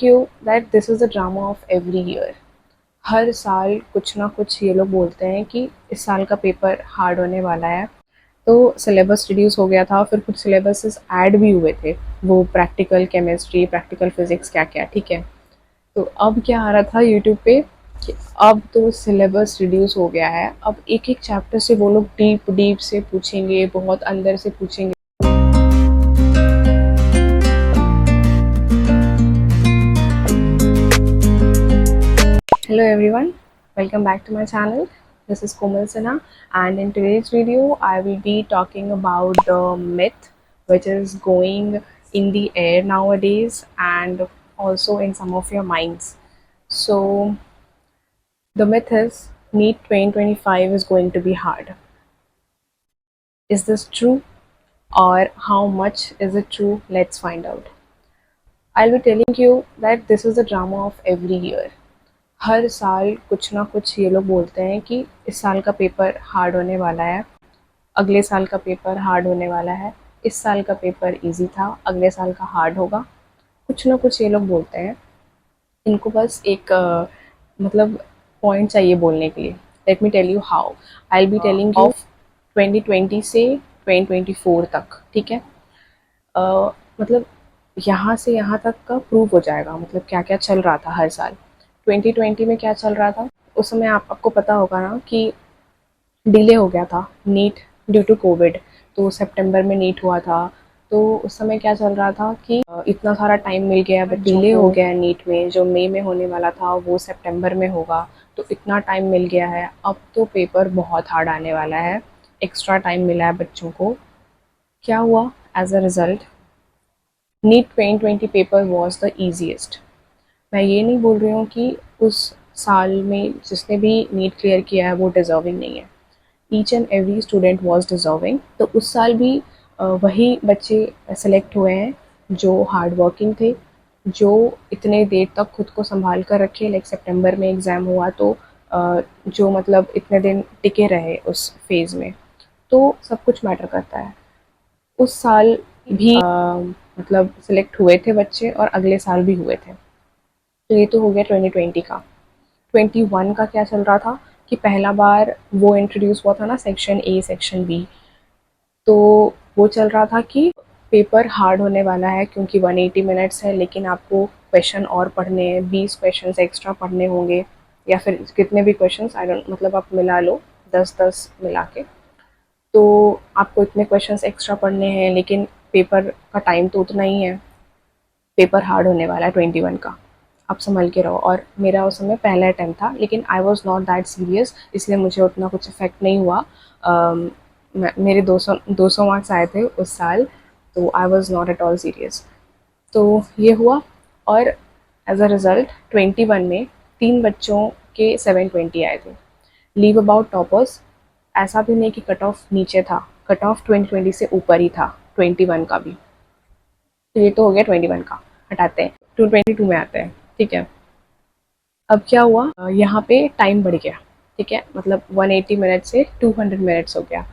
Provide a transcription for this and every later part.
you that this is the drama of every year. हर साल कुछ ना कुछ ये लोग बोलते हैं कि इस साल का पेपर हार्ड होने वाला है। तो सिलेबस रिड्यूस हो गया था, फिर कुछ सिलेबसेस ऐड भी हुए थे, वो प्रैक्टिकल केमिस्ट्री, प्रैक्टिकल फिजिक्स, क्या क्या, ठीक है। तो अब क्या आ रहा था यूट्यूब पे कि अब तो सिलेबस रिड्यूस हो गया है, अब एक एक चैप्टर से वो लोग डीप डीप से पूछेंगे, बहुत अंदर से पूछेंगे। Hello everyone, welcome back to my channel. This is Komal Sinha, and in today's video I will be talking about the myth which is going in the air nowadays and also in some of your minds. So the myth is NEET 2025 is going to be hard. Is this true, or how much is it true? Let's find out. I'll be telling you that this is the drama of every year. हर साल कुछ ना कुछ ये लोग बोलते हैं कि इस साल का पेपर हार्ड होने वाला है, अगले साल का पेपर हार्ड होने वाला है, इस साल का पेपर इजी था, अगले साल का हार्ड होगा। कुछ ना कुछ ये लोग बोलते हैं। इनको बस एक मतलब पॉइंट चाहिए बोलने के लिए। Let me tell you how. I will be telling you of 2020 से 2024 तक, ठीक है। मतलब यहाँ से यहाँ तक का प्रूव हो जाएगा, मतलब क्या क्या चल रहा था हर साल। 2020 में क्या चल रहा था उस समय आपको पता होगा ना कि डिले हो गया था नीट ड्यू टू कोविड। तो सितंबर में नीट हुआ था, तो उस समय क्या चल रहा था कि इतना सारा टाइम मिल गया, बट डिले हो गया है नीट में, जो मई में होने वाला था वो सितंबर में होगा। तो इतना टाइम मिल गया है, अब तो पेपर बहुत हार्ड आने वाला है, एक्स्ट्रा टाइम मिला है बच्चों को। क्या हुआ as a result? NEET 2020 paper was the easiest. मैं ये नहीं बोल रही हूँ कि उस साल में जिसने भी नीट क्लियर किया है वो डिज़र्विंग नहीं है। Each and every student was deserving. तो उस साल भी वही बच्चे सेलेक्ट हुए हैं जो हार्ड वर्किंग थे, जो इतने देर तक खुद को संभाल कर रखे। लाइक सितंबर में एग्ज़ाम हुआ तो जो मतलब इतने दिन टिके रहे उस फेज़ में, तो सब कुछ मैटर करता है। उस साल भी मतलब सेलेक्ट हुए थे बच्चे, और अगले साल भी हुए थे। तो ये तो हो गया 2020 का। 21 का क्या चल रहा था कि पहला बार वो इंट्रोड्यूस हुआ था ना, सेक्शन ए सेक्शन बी। तो वो चल रहा था कि पेपर हार्ड होने वाला है क्योंकि 180 मिनट्स है, लेकिन आपको क्वेश्चन और पढ़ने हैं, 20 क्वेश्चन एक्स्ट्रा पढ़ने होंगे, या फिर कितने भी क्वेश्चन आई डोंट, मतलब आप मिला लो 10-10 मिला के। तो आपको इतने क्वेश्चन एक्स्ट्रा पढ़ने हैं, लेकिन पेपर का टाइम तो उतना ही है। पेपर हार्ड होने वाला है 21 का, आप संभल के रहो। और मेरा उस समय पहला अटैम्प्ट था, लेकिन I was not that serious, इसलिए मुझे उतना कुछ इफेक्ट नहीं हुआ। मेरे 200 मार्क्स आए थे उस साल, तो I was not at all serious. तो ये हुआ, और एज अ रिज़ल्ट 21 में 3 बच्चों के 720 आए थे। लीव अबाउट टॉपर्स, ऐसा भी नहीं कि कट ऑफ नीचे था, कट ऑफ 2020 से ऊपर ही था 21 का भी। तो ये तो हो गया 21 का, हटाते हैं, 222 में आते हैं, ठीक है। अब क्या हुआ, यहाँ पे टाइम बढ़ गया, ठीक है, मतलब 180 मिनट से 200 मिनट्स हो गया।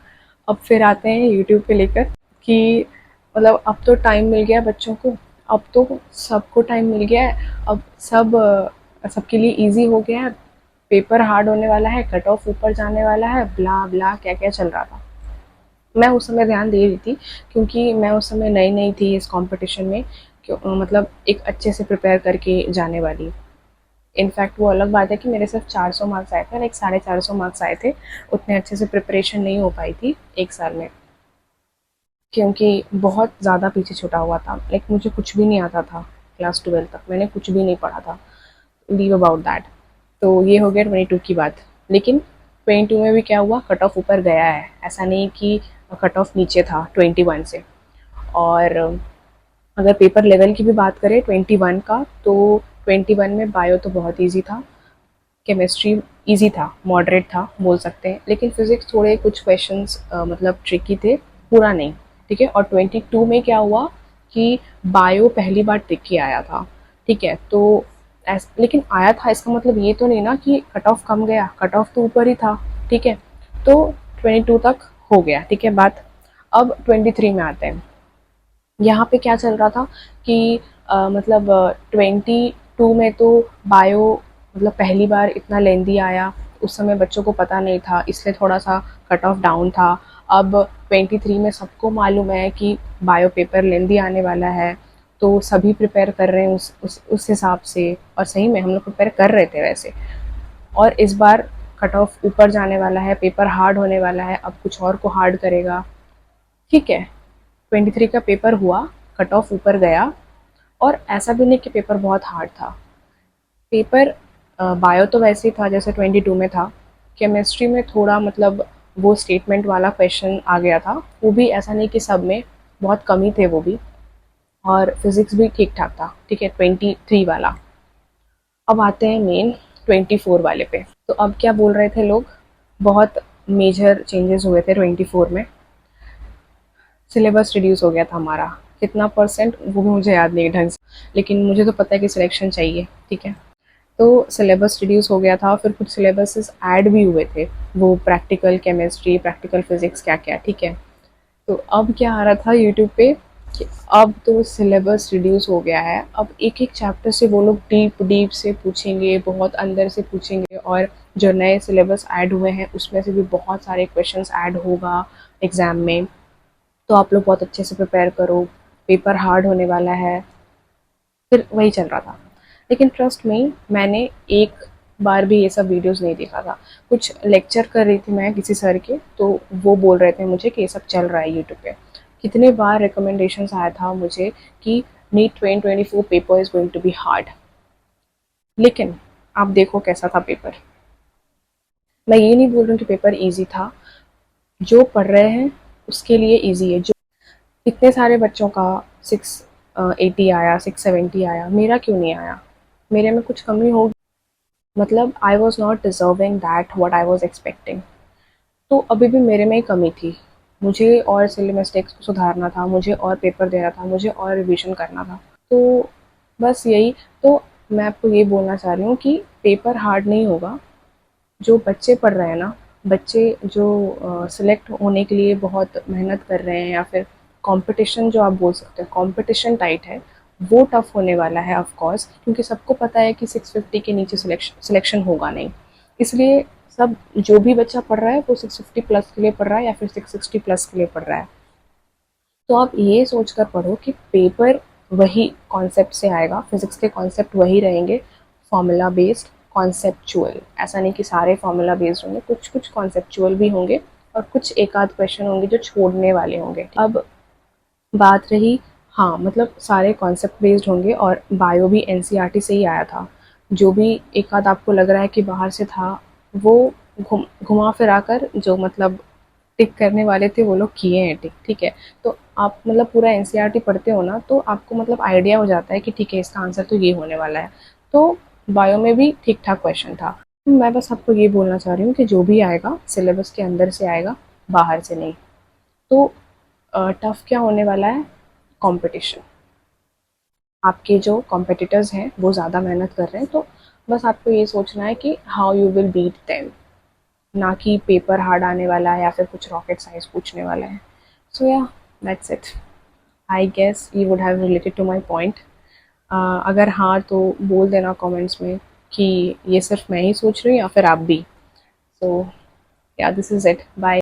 अब फिर आते हैं यूट्यूब पे लेकर कि मतलब अब तो टाइम मिल गया बच्चों को, अब तो सबको टाइम मिल गया है, अब सबके लिए इजी हो गया है, पेपर हार्ड होने वाला है, कट ऑफ ऊपर जाने वाला है, ब्ला ब्ला क्या क्या चल रहा था। मैं उस समय ध्यान दे रही थी क्योंकि मैं उस समय नई नई थी इस कंपटीशन में, मतलब एक अच्छे से प्रिपेयर करके जाने वाली। इनफैक्ट वो अलग बात है कि मेरे सिर्फ 400 मार्क्स आए थे, लाइक 450 मार्क्स आए थे। उतने अच्छे से प्रिपरेशन नहीं हो पाई थी एक साल में, क्योंकि बहुत ज़्यादा पीछे छूटा हुआ था। लाइक मुझे कुछ भी नहीं आता था, क्लास 12 तक मैंने कुछ भी नहीं पढ़ा था। Leave about that. तो ये हो गया 22 की बात। लेकिन 22 में भी क्या हुआ, कट ऑफ ऊपर गया है, ऐसा नहीं कि कट ऑफ नीचे था 21 से। और अगर पेपर लेवल की भी बात करें 21 का, तो 21 में बायो तो बहुत इजी था, केमिस्ट्री इजी था, मॉडरेट था बोल सकते हैं, लेकिन फिजिक्स थोड़े कुछ क्वेश्चंस मतलब ट्रिकी थे, पूरा नहीं, ठीक है। और 22 में क्या हुआ कि बायो पहली बार टिक के आया था, ठीक है। तो लेकिन आया था इसका मतलब ये तो नहीं ना कि कट ऑफ कम गया, कट ऑफ तो ऊपर ही था, ठीक है। तो 22 तक हो गया, ठीक है बात। अब 23 में आते हैं। यहाँ पे क्या चल रहा था कि मतलब 22 में तो बायो मतलब पहली बार इतना लेंदी आया, उस समय बच्चों को पता नहीं था इसलिए थोड़ा सा कट ऑफ डाउन था। अब 23 में सबको मालूम है कि बायो पेपर लेंदी आने वाला है, तो सभी प्रिपेयर कर रहे हैं उस हिसाब से, और सही में हम लोग प्रिपेयर कर रहे थे वैसे। और इस बार कट ऑफ ऊपर जाने वाला है, पेपर हार्ड होने वाला है, अब कुछ और को हार्ड करेगा। ठीक है, 23 का पेपर हुआ, कट ऑफ ऊपर गया, और ऐसा भी नहीं कि पेपर बहुत हार्ड था। पेपर बायो तो वैसे ही था जैसे 22 में था। केमिस्ट्री में थोड़ा मतलब वो स्टेटमेंट वाला क्वेश्चन आ गया था, वो भी ऐसा नहीं कि सब में, बहुत कम ही थे वो भी। और फिजिक्स भी ठीक ठाक था। ठीक है, 23 वाला। अब आते हैं मेन 24 वाले पे। तो अब क्या बोल रहे थे लोग, बहुत मेजर चेंजेस हुए थे 24 में। सिलेबस रिड्यूस हो गया था हमारा, कितना परसेंट वो भी मुझे याद नहीं ढंग से, लेकिन मुझे तो पता है कि सिलेक्शन चाहिए। ठीक है, तो सिलेबस रिड्यूस हो गया था, फिर कुछ सिलेबसेस ऐड भी हुए थे, वो प्रैक्टिकल केमिस्ट्री, प्रैक्टिकल फिजिक्स, क्या क्या। ठीक है, तो अब क्या आ रहा था यूट्यूब पे कि अब तो सिलेबस रिड्यूस हो गया है, अब एक एक चैप्टर से वो लोग डीप डीप से पूछेंगे, बहुत अंदर से पूछेंगे, और जो नए सिलेबस ऐड हुए हैं उसमें से भी बहुत सारे क्वेश्चंस ऐड होगा एग्ज़ाम में। तो आप लोग बहुत अच्छे से प्रिपेयर करो, पेपर हार्ड होने वाला है। फिर वही चल रहा था। लेकिन ट्रस्ट में मैंने एक बार भी ये सब वीडियोस नहीं देखा था। कुछ लेक्चर कर रही थी मैं किसी सर के, तो वो बोल रहे थे मुझे कि ये सब चल रहा है यूट्यूब पे। कितने बार रिकमेंडेशंस आया था मुझे कि NEET 2024 paper is going to be hard. लेकिन आप देखो कैसा था पेपर। मैं ये नहीं बोल रही हूँ कि पेपर ईजी था, जो पढ़ रहे हैं उसके लिए ईजी है। जो इतने सारे बच्चों का 680 आया, 670 आया, मेरा क्यों नहीं आया? मेरे में कुछ कमी होगी, मतलब I was not deserving that what I was expecting. तो अभी भी मेरे में ही कमी थी, मुझे और सिली मिस्टेक्स को सुधारना था, मुझे और पेपर देना था, मुझे और रिविजन करना था। तो बस यही। तो मैं आपको ये बोलना चाह रही हूँ कि पेपर हार्ड नहीं होगा। जो बच्चे पढ़ रहे हैं ना, बच्चे जो सिलेक्ट होने के लिए बहुत मेहनत कर रहे हैं, या फिर कंपटीशन जो आप बोल सकते हैं, कंपटीशन टाइट है, वो टफ होने वाला है ऑफ कोर्स, क्योंकि सबको पता है कि 650 के नीचे सिलेक्शन होगा नहीं। इसलिए सब, जो भी बच्चा पढ़ रहा है वो 650 प्लस के लिए पढ़ रहा है या फिर 660 प्लस के लिए पढ़ रहा है। तो आप ये सोचकर पढ़ो कि पेपर वही कॉन्सेप्ट से आएगा, फिजिक्स के कॉन्सेप्ट वही रहेंगे, फॉर्मूला बेस्ड, कॉन्सेप्चुअल। ऐसा नहीं कि सारे फॉर्मूला बेस्ड होंगे, कुछ कुछ कॉन्सेप्चुअल भी होंगे, और कुछ एक आध क्वेश्चन होंगे जो छोड़ने वाले होंगे। अब बात रही, हाँ मतलब सारे कॉन्सेप्ट बेस्ड होंगे, और बायो भी एनसीईआरटी से ही आया था। जो भी एक आध आपको लग रहा है कि बाहर से था, वो घुमा फिरा कर जो मतलब टिक करने वाले थे वो लोग किए हैं टिक। ठीक है, तो आप मतलब पूरा एनसीईआरटी पढ़ते हो ना, तो आपको मतलब आइडिया हो जाता है कि ठीक है इसका आंसर तो ये होने वाला है। तो बायो में भी ठीक ठाक क्वेश्चन था। मैं बस आपको ये बोलना चाह रही हूँ कि जो भी आएगा सिलेबस के अंदर से आएगा, बाहर से नहीं। तो टफ क्या होने वाला है, कंपटीशन। आपके जो कॉम्पिटिटर्स हैं वो ज़्यादा मेहनत कर रहे हैं, तो बस आपको ये सोचना है कि how you will beat them, ना कि पेपर हार्ड आने वाला है या फिर कुछ रॉकेट साइंस पूछने वाला है। So ya, that's it. I guess you would have related to my point. अगर हाँ तो बोल देना कमेंट्स में कि ये सिर्फ मैं ही सोच रही हूँ या फिर आप भी। सो या, दिस इज़ इट, बाय।